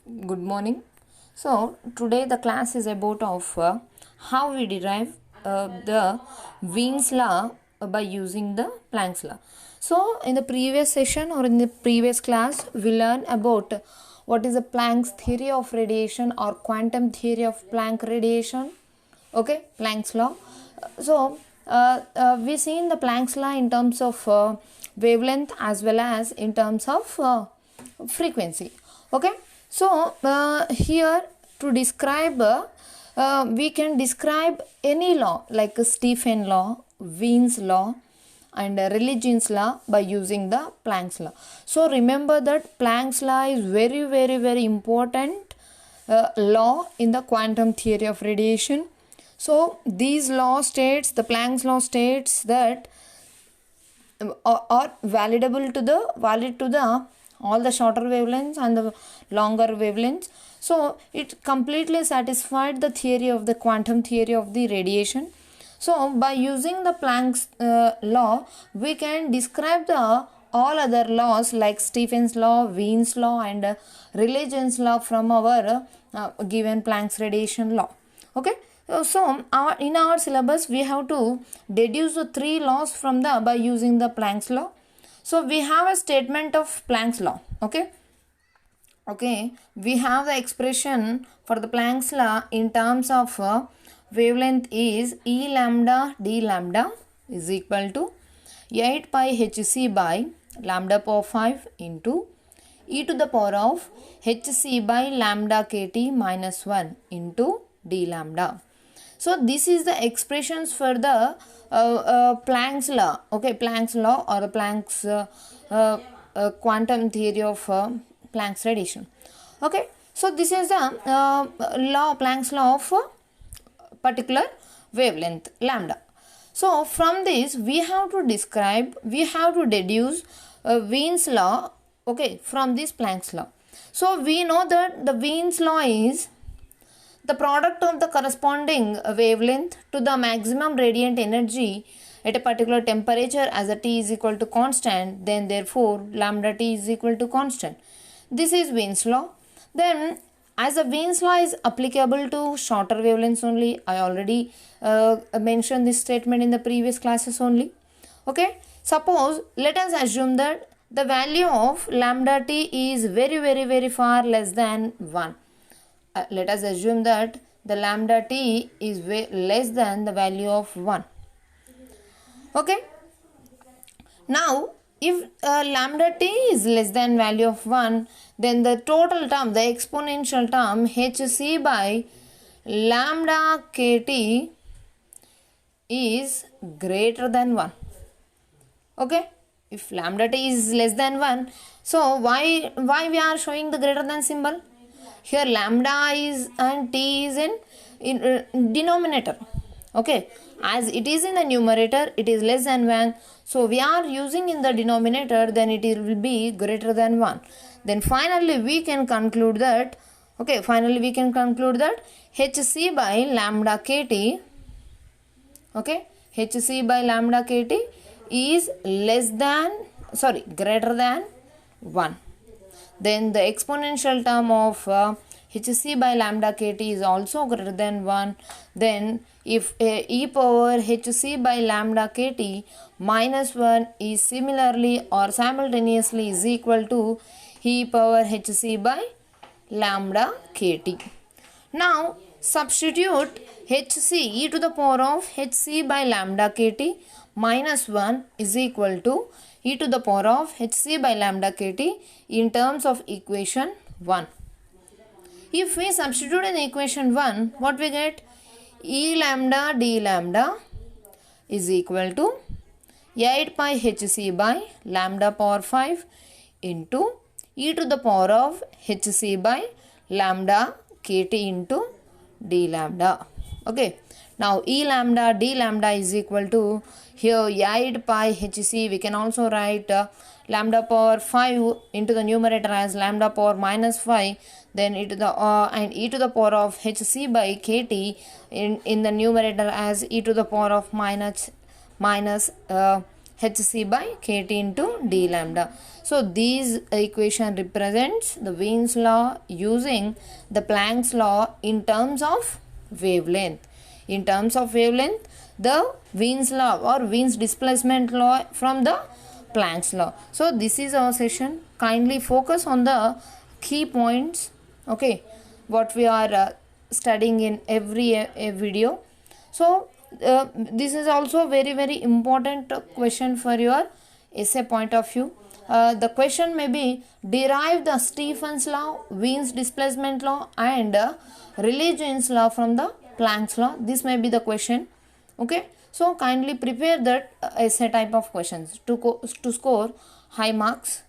Good morning. So today the class is about of how we derive the Wien's law by using the Planck's law. So in the previous session or in the previous class we learned about what is the Planck's theory of radiation or quantum theory of Planck radiation. Okay, Planck's law. We seen the Planck's law in terms of wavelength as well as in terms of frequency. Okay, so here to describe we can describe any law like Stephen law, Wien's law and Religion's law by using the Planck's law. So remember that Planck's law is very important law in the quantum theory of radiation. So these law states, the Planck's law states that are valid to the all the shorter wavelengths and the longer wavelengths. So it completely satisfied the theory of the quantum theory of the radiation. So by using the Planck's law, we can describe the all other laws like Stephen's law, Wien's law and Religion's law from our given Planck's radiation law. Okay. So in our syllabus we have to deduce the three laws from the by using the Planck's law. So we have a statement of Planck's law. Okay, we have the expression for the Planck's law in terms of wavelength is E lambda d lambda is equal to 8 pi hc by lambda power 5 into e to the power of hc by lambda kt minus 1 into d lambda. So this is the expressions for the Planck's law. Okay, Planck's law or the Planck's quantum theory of Planck's radiation. Okay, so this is the law, Planck's law of particular wavelength lambda. So from this we have to deduce Wien's law. Okay, from this Planck's law. So we know that the Wien's law is the product of the corresponding wavelength to the maximum radiant energy at a particular temperature as a T is equal to constant, then therefore lambda T is equal to constant. This is Wien's law. Then as the Wien's law is applicable to shorter wavelengths only, I already mentioned this statement in the previous classes only. Okay, suppose let us assume that the value of lambda T is very far less than 1. Let us assume that the lambda T is less than the value of 1. Okay. Now, if lambda T is less than value of 1, then the total term, the exponential term hc by lambda kt is greater than 1. Okay. If lambda T is less than 1, so why we are showing the greater than symbol? Here lambda is and T is in denominator. Okay, as it is in the numerator, it is less than 1. So we are using in the denominator, then it will be greater than 1. Then finally we can conclude that, okay, hc by lambda kt, okay, hc by lambda kt is greater than 1. Then the exponential term of hc by lambda kt is also greater than 1. Then if e power hc by lambda kt minus 1 is similarly or simultaneously is equal to e power hc by lambda kt. Now substitute hc e to the power of hc by lambda kt minus 1 is equal to e to the power of hc by lambda kt in terms of equation 1. If we substitute in equation 1, what we get? E lambda d lambda is equal to 8 pi hc by lambda power 5 into e to the power of hc by lambda kt into d lambda. Okay. Now E lambda d lambda is equal to here 8 pi hc. We can also write lambda power 5 into the numerator as lambda power minus 5, then e to the power of hc by kt in the numerator as e to the power of minus hc by kt into d lambda. So these equation represents the Wien's law using the Planck's law in terms of wavelength. In terms of wavelength, the Wien's law or Wien's displacement law from the Planck's law. So this is our session. Kindly focus on the key points, okay, what we are studying in every video. So this is also very important question for your essay point of view. The question may be, derive the Stephen's law, Wien's displacement law and Rayleigh-Jeans law from the Planck's law. This may be the question, okay. So kindly prepare that essay type of questions to score high marks.